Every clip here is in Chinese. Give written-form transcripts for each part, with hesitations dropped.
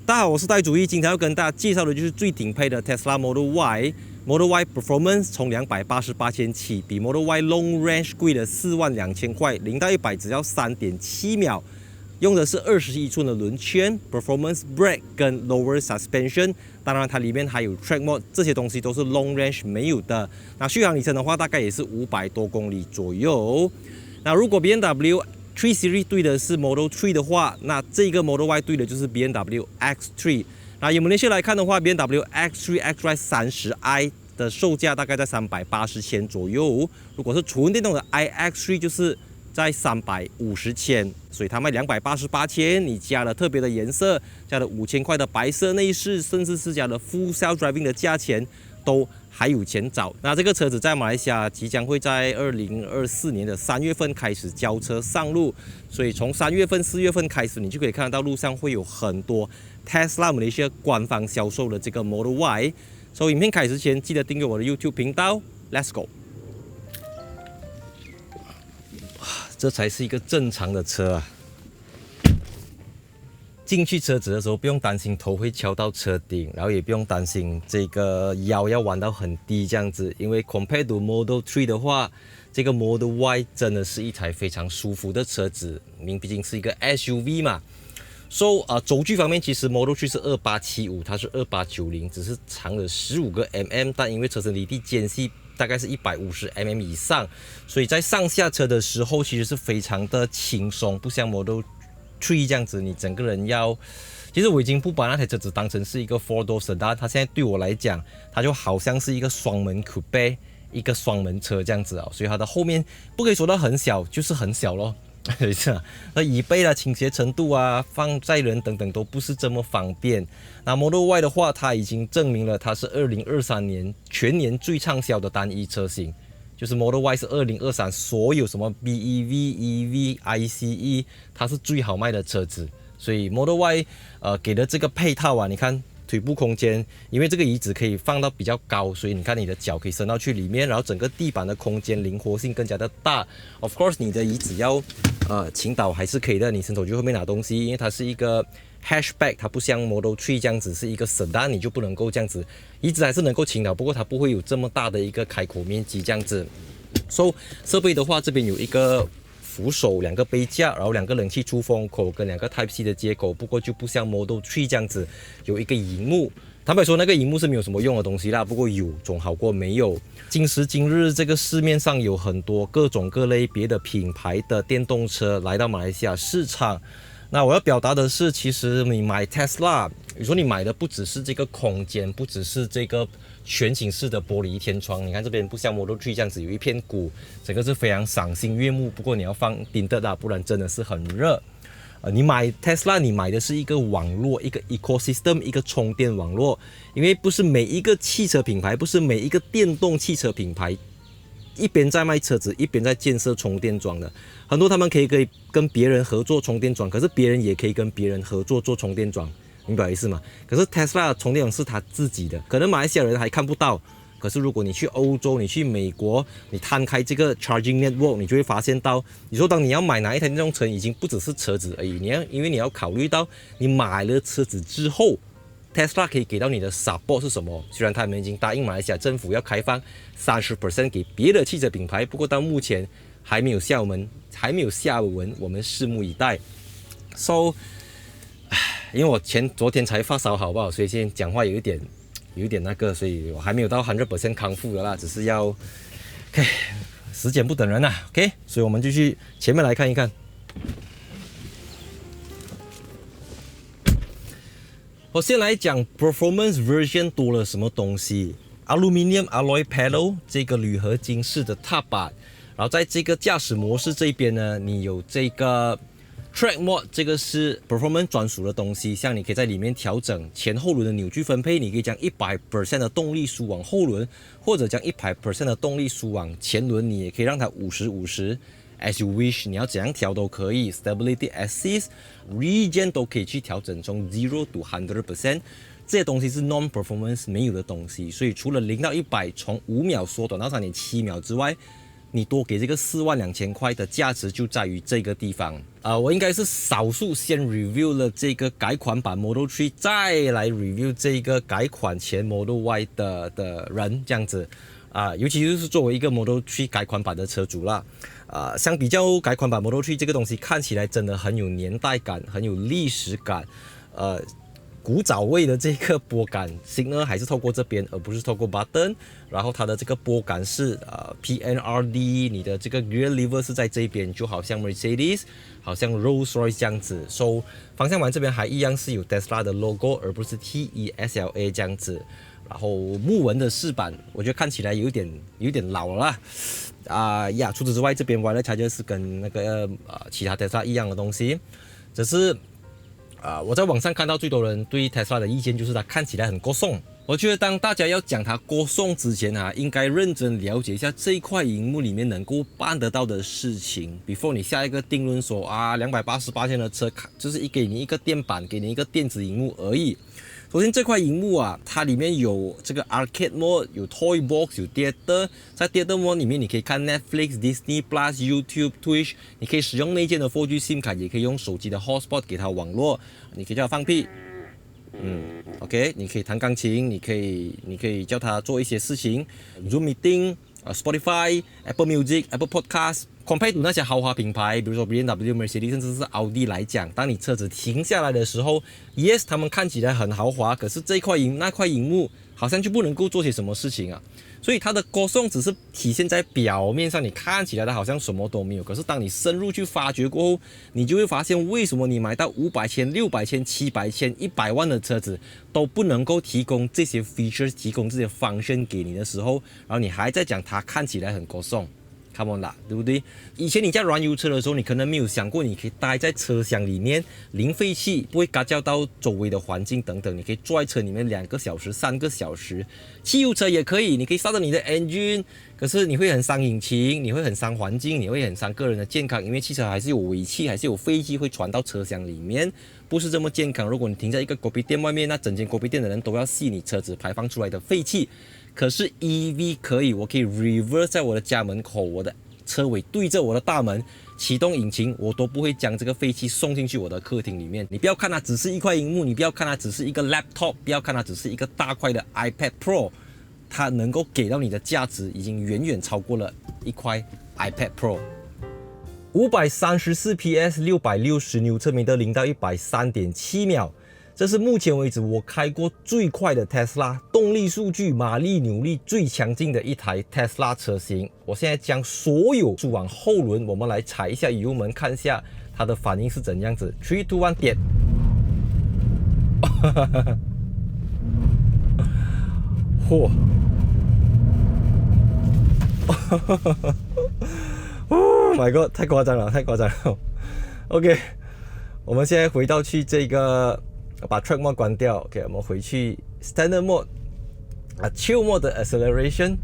大家好，我是戴主义，今天要跟大家介绍的就是最顶配的 Tesla Model Y。Model Y Performance 从288千起，比 Model Y Long Range 贵了42000块，0到100只要3.7秒。用的是21寸的轮圈 ，Performance Brake 跟 Lower Suspension， 当然它里面还有 Track Mode， 这些东西都是 Long Range 没有的。那续航里程的话，大概也是500多公里左右。那如果 BMW 3 Series 对的是 Model 3的话，那这个 Model Y 对的就是 BMW X3。那以马来西亚来看的话 ，BMW X3 X-Drive 30i 的售价大概在380千左右。如果是纯电动的 iX3 就是在350千，所以它卖288千。你加了特别的颜色，加了5000块的白色内饰，甚至是加了 Full Self Driving 的价钱，都还有钱找。那这个车子在马来西亚即将会在2024年的3月份开始交车上路，所以从3月份、4月份开始，你就可以看得到路上会有很多 Tesla 马来西亚官方销售的这个 Model Y。所以影片开始前，记得订阅我的 YouTube 频道。Let's go！ 这才是一个正常的车啊！进去车子的时候，不用担心头会敲到车顶，然后也不用担心这个腰要弯到很低这样子，因为 compared to Model 3的话，这个 Model Y 真的是一台非常舒服的车子，毕竟是一个 SUV 嘛。轴距方面，其实 Model 3是2875，它是2890，只是长了15个 mm， 但因为车身离地间隙大概是150 mm 以上，所以在上下车的时候其实是非常的轻松，不像 Model 3这样子，你整个人要。其实我已经不把那台车子当成是一个 4-door sedan， 它现在对我来讲，它就好像是一个双门 coupe， 一个双门车这样子啊，所以它的后面不可以说到很小，就是很小咯。那椅背啊、倾斜程度啊、放载人等等都不是这么方便。那 Model Y 的话，它已经证明了它是2023年全年最畅销的单一车型，就是 Model Y 是2023所有什么 BEV、EV、ICE， 它是最好卖的车子。所以 Model Y 给的这个配套啊，你看。腿部空间，因为这个椅子可以放到比较高，所以你看你的脚可以伸到去里面，然后整个地板的空间灵活性更加的大。Of course， 你的椅子要倾倒还是可以的，你伸手去后面拿东西，因为它是一个 hatchback， 它不像 Model 3这样子是一个 sedan， 你就不能够这样子，椅子还是能够倾倒，不过它不会有这么大的一个开口面积这样子。设备的话，这边有一个扶手，2个杯架，然后2个冷气出风口跟2个 Type C 的接口，不过就不像 Model 3这样子有一个荧幕。坦白说，那个荧幕是没有什么用的东西啦，不过有总好过没有。今时今日，这个市面上有很多各种各类别的品牌的电动车来到马来西亚市场。那我要表达的是，其实你买 Tesla， 你说你买的不只是这个空间，不只是这个全景式的玻璃天窗，你看这边不像 Model 3这样子有一片谷，整个是非常赏心悦目。不过你要放顶的啦，不然真的是很热。你买 Tesla， 你买的是一个网络，一个 ecosystem， 一个充电网络。因为不是每一个汽车品牌，不是每一个电动汽车品牌，一边在卖车子，一边在建设充电桩的。很多他们可以跟别人合作充电桩，可是别人也可以跟别人合作做充电桩，明白意思吗？可是 Tesla 的充电桩是他自己的，可能马来西亚人还看不到。可是如果你去欧洲，你去美国，你摊开这个 charging network， 你就会发现到，你说当你要买哪一台电动车，已经不只是车子而已，因为你要考虑到你买了车子之后 ，Tesla 可以给到你的 support 是什么？虽然他们已经答应马来西亚政府要开放30% 给别的汽车品牌，不过到目前还没有下文，我们拭目以待。因为我昨天才发烧，好不好？所以现在讲话有一点那个，所以我还没有到100% 康复的啦，只是要 ，OK， 时间不等人啊 ，OK， 所以我们就去前面来看一看。我先来讲 Performance Version 多了什么东西 ，Aluminium Alloy Panel 这个铝合金式的踏板，然后在这个驾驶模式这边呢，你有这个。Track Mode 这个是 Performance 专属的东西，像你可以在里面调整前后轮的扭矩分配，你可以将 100% 的动力输往后轮，或者将 100% 的动力输往前轮，你也可以让它50-50 ，as you wish， 你要怎样调都可以。Stability Assist、Regen 都可以去调整，从 0 to 100%， 这些东西是 Non-Performance 没有的东西，所以除了0到100从5秒缩短到3.7秒之外，你多给这个42000块的价值就在于这个地方。我应该是少数先 review 了这个改款版 Model 3，再来 review 这个改款前 Model Y 的人这样子。尤其是作为一个 Model 3改款版的车主啦，相比较改款版 Model 3这个东西看起来真的很有年代感，很有历史感，古早味的这个拨杆 signal 还是透过这边，而不是透过 button。然后它的这个拨杆是PNRD， 你的这个 gear lever 是在这边，就好像 Mercedes， 好像 Rolls-Royce 这样子。So 方向盘这边还一样是有 Tesla 的 logo， 而不是 TESLA 这样子。然后木纹的饰板，我觉得看起来有点老了啦。除此之外，这边 wireless charger 是跟那个其他 Tesla 一样的东西，只是我在网上看到最多人对 Tesla 的意见就是它看起来很过送。我觉得当大家要讲它过送之前应该认真了解一下这一块荧幕里面能够办得到的事情 ，before 你下一个定论说288千的车就是给你一个电板，给你一个电子荧幕而已。首先这块荧幕它里面有这个 Arcade Mode， 有 Toy Box， 有 Theater。在 Theater Mode 里面，你可以看 Netflix、Disney Plus、YouTube、Twitch， 你可以使用内建的 4G SIM 卡，也可以用手机的 Hotspot 给它网络。你可以叫它放屁，OK， 你可以弹钢琴，你可以叫它做一些事情 ，Zoom Meeting、Spotify、Apple Music、Apple Podcast。compare to 那些豪华品牌，比如说 BMW、Mercedes， 甚至是奥迪来讲，当你车子停下来的时候 ，yes， 他们看起来很豪华，可是那块荧幕好像就不能够做些什么事情啊。所以它的歌颂只是体现在表面上，你看起来它好像什么都没有，可是当你深入去发掘过后，你就会发现为什么你买到500千、600千、700千、100万的车子都不能够提供这些 features， 提供这些 function 给你的时候，然后你还在讲它看起来很歌颂。Come on 啦，对不对？以前你在燃油车的时候，你可能没有想过，你可以待在车厢里面，零废气，不会干扰到周围的环境等等。你可以坐在车里面2个小时、3个小时。汽油车也可以，你可以start你的 engine， 可是你会很伤引擎，你会很伤环境，你会很伤个人的健康，因为汽车还是有尾气，还是有废气会传到车厢里面，不是这么健康。如果你停在一个果皮店外面，那整间果皮店的人都要吸你车子排放出来的废气。可是 EV 可以，我可以 reverse 在我的家门口，我的车尾对着我的大门，启动引擎，我都不会将这个废气送进去我的客厅里面。你不要看它只是一块荧幕，你不要看它只是一个 laptop， 不要看它只是一个大块的 iPad Pro， 它能够给到你的价值已经远远超过了一块 iPad Pro。534 PS， 660牛车米的0到100 3.7秒。这是目前为止我开过最快的 Tesla， 动力数据、马力、扭力最强劲的一台 Tesla 车型。我现在将所有数往后轮，我们来踩一下油门，看一下它的反应是怎样子。3、2、1，点。嚯！Oh my god， 太夸张了，太夸张了。OK， 我们现在回到去这个。把 Track Mode 关掉 ，OK， 我们回去 Standard Mode，Chill Mode 的 Acceleration，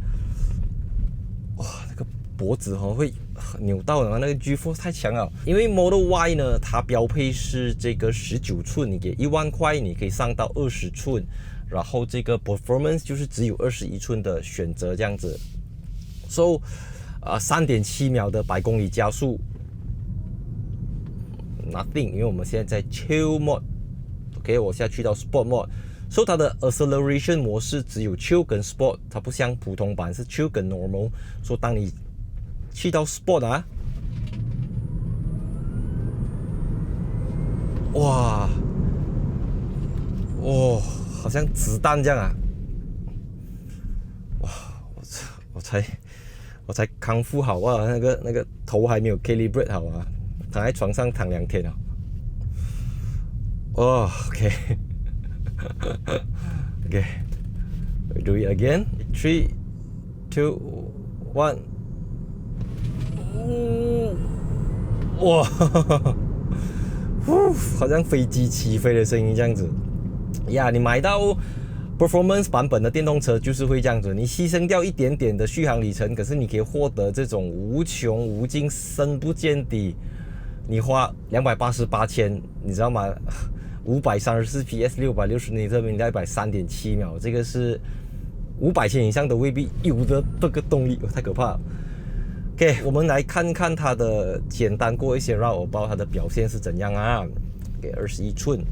哇，那个脖子会扭到的，那个 G-Force 太强了。因为 Model Y 呢，它标配是这个19寸，你给1万块，你可以上到20寸，然后这个 Performance 就是只有21寸的选择这样子。So， 3.7秒的100公里加速 ，Nothing， 因为我们现在在 Chill Mode。OK， 我现在去到 Sport Mode， 它的 Acceleration 模式只有 Chill 跟 Sport， 它不像普通版是 Chill 跟 Normal。当你去到 Sport 哇，好像子弹这样啊！哇，我才康复好啊，那个头还没有 calibrate 好啊，躺在床上躺2天了。OK， we do it again. 3、2、1。哇，好像飞机起飞的声音这样子。呀，你买到 Performance 版本的电动车就是会这样子，你牺牲掉一点点的续航里程，可是你可以获得这种无穷无尽、深不见底。你花288千，你知道吗？534 PS， 660牛车米，100 3.7秒，这个是500千以上都未必有的这个动力，太可怕了。OK， 我们来看看它的简单过一些绕耳包，它的表现是怎样啊？给21寸，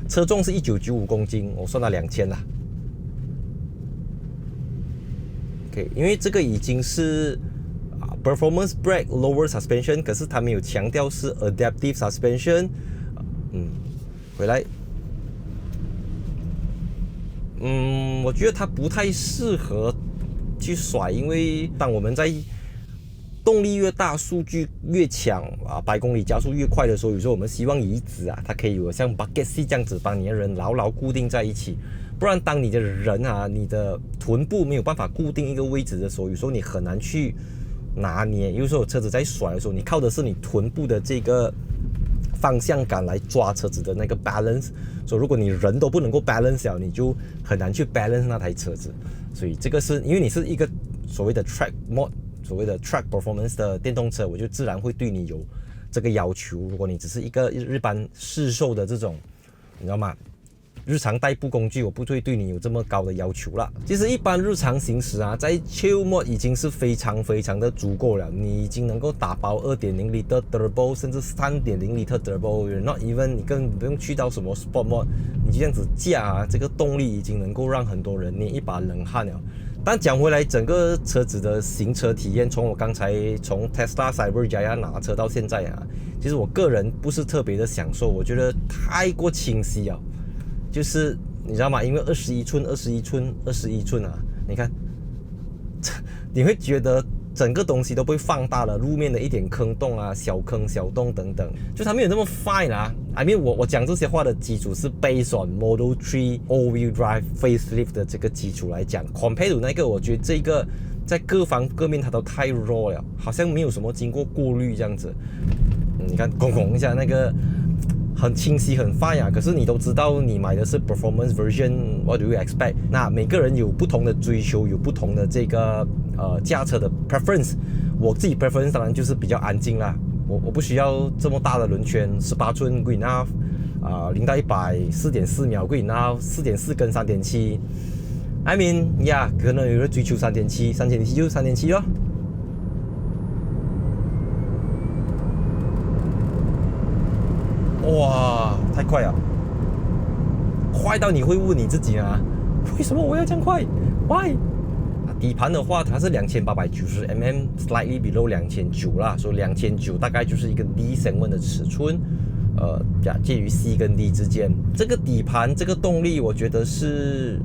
车重是1995公斤，我算它2000啦。OK， 因为这个已经是Performance Brake Lower Suspension， 可是它没有强调是 Adaptive Suspension。回来。我觉得它不太适合去甩，因为当我们在动力越大、数据越强100公里加速越快的时候，有时候我们希望椅子它可以有像 bucket seat 这样子把你的人牢牢固定在一起。不然，当你的人你的臀部没有办法固定一个位置的时候，有时候你很难去拿捏。有时候车子在甩的时候，你靠的是你臀部的这个方向感来抓车子的那个 balance。所以，如果你人都不能够 balance 了，你就很难去 balance 那台车子。所以，这个是因为你是一个所谓的 track mode。所谓的 track performance 的电动车，我就自然会对你有这个要求。如果你只是一个日般市售的这种，你知道吗？日常代步工具，我不会对你有这么高的要求了。其实一般日常行驶在 Chill Mode 已经是非常的足够了。你已经能够打包 2.0L Turbo， 甚至 3.0L Turbo， not even 你更不用去到什么 Sport Mode， 你就这样子驾这个动力已经能够让很多人捏一把冷汗了。但讲回来，整个车子的行车体验，从我刚才从 Tesla Cyberjaya 拿车到现在其实我个人不是特别的享受，我觉得太过清晰了。就是你知道吗？因为21寸你看，你会觉得整个东西都被放大了，路面的一点坑洞小坑小洞等等，就它没有那么 fine I mean， 我讲这些话的基础是 based on Model 3 All-Wheel Drive Facelift 的这个基础来讲 ，compare to 那个，我觉得这个在各方各面它都太 raw 了，好像没有什么经过过滤这样子。你看，拱一下那个。很清晰很 fine 可是你都知道你买的是 performance version，what do you expect？ 那每个人有不同的追求，有不同的这个驾车的 preference。我自己 preference 当然就是比较安静啦，我不需要这么大的轮圈，18寸 good enough， 0到100 4.4秒 good enough， 4.4跟3.7。I mean， 可能有人追求3.7就3.7咯。哇，太快了，快到你会问你自己为什么我要这样快 ？Why？ 底盘的话，它是2890mm，slightly below 2900啦，所以2900大概就是一个 D segment 的尺寸，介于 C 跟 D 之间。这个底盘，这个动力，我觉得是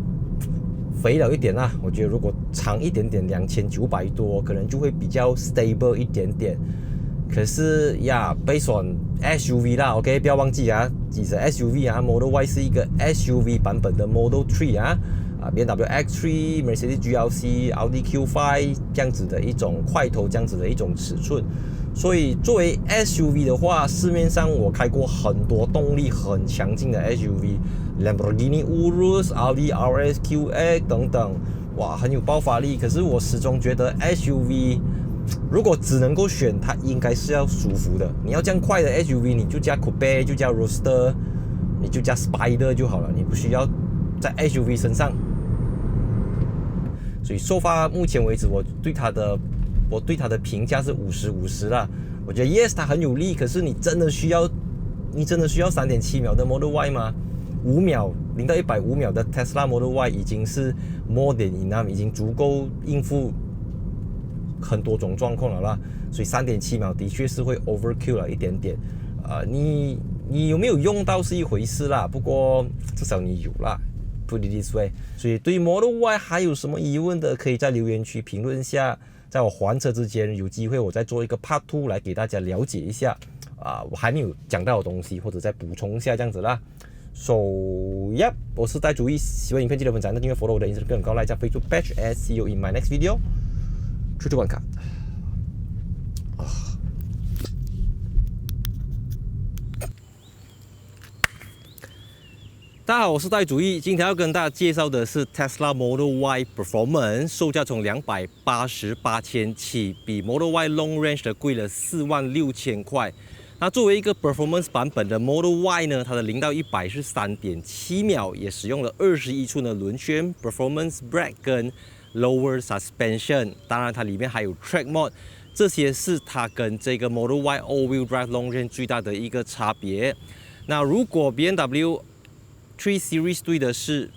肥了一点啦。我觉得如果长一点点，2900多，可能就会比较 stable 一点点。可是based on SUV 啦 ，OK， 不要忘记其实 SUV Model Y 是一个 SUV 版本的 Model 3BMW X3、Mercedes GLC、Audi Q5 这样子的一种块头，这样子的一种尺寸。所以作为 SUV 的话，市面上我开过很多动力很强劲的 SUV，Lamborghini Urus、Audi RS QX 等等，哇，很有爆发力。可是我始终觉得 SUV。如果只能够选，它应该是要舒服的。你要这样快的 SUV， 你就加 Coupe， 就加 Roadster， 你就加 Spider 就好了，你不需要在 SUV 身上。所以so far目前为止，我对它的评价是50-50啦。我觉得 yes， 它很有力，可是你真的需要 3.7 秒的 Model Y 吗？5秒0到100 5秒的 Tesla Model Y 已经是 more than enough， 已经足够应付很多种状况了啦，所以3.7秒的确是会 overkill 了一点点。你有没有用到是一回事啦，不过至少你有啦。Put it this way。所以对 Model Y 还有什么疑问的，可以在留言区评论一下。在我还车之前，有机会我再做一个 Part 2来给大家了解一下我还没有讲到的东西，或者再补充一下这样子啦。So yep， 我是戴主义，喜欢影片记得分享，订阅 follow 我的 Instagram 高来加 Facebook page。See you in my next video。出去观看大家好，我是戴主义，今天要跟大家介绍的是 Tesla Model Y Performance， 售价从288千起，比 Model Y Long Range 的贵了46000块。那作为一个 Performance 版本的 Model Y 呢，它的0到100是 3.7 秒，也使用了21寸的轮圈 Performance Brake 跟Lower Suspension， 当然它里面还有 Track Mode，这些是它跟这个 Model Y All-Wheel Drive Long Range 最大的一个差别。那如果 BMW 3 Series 对的是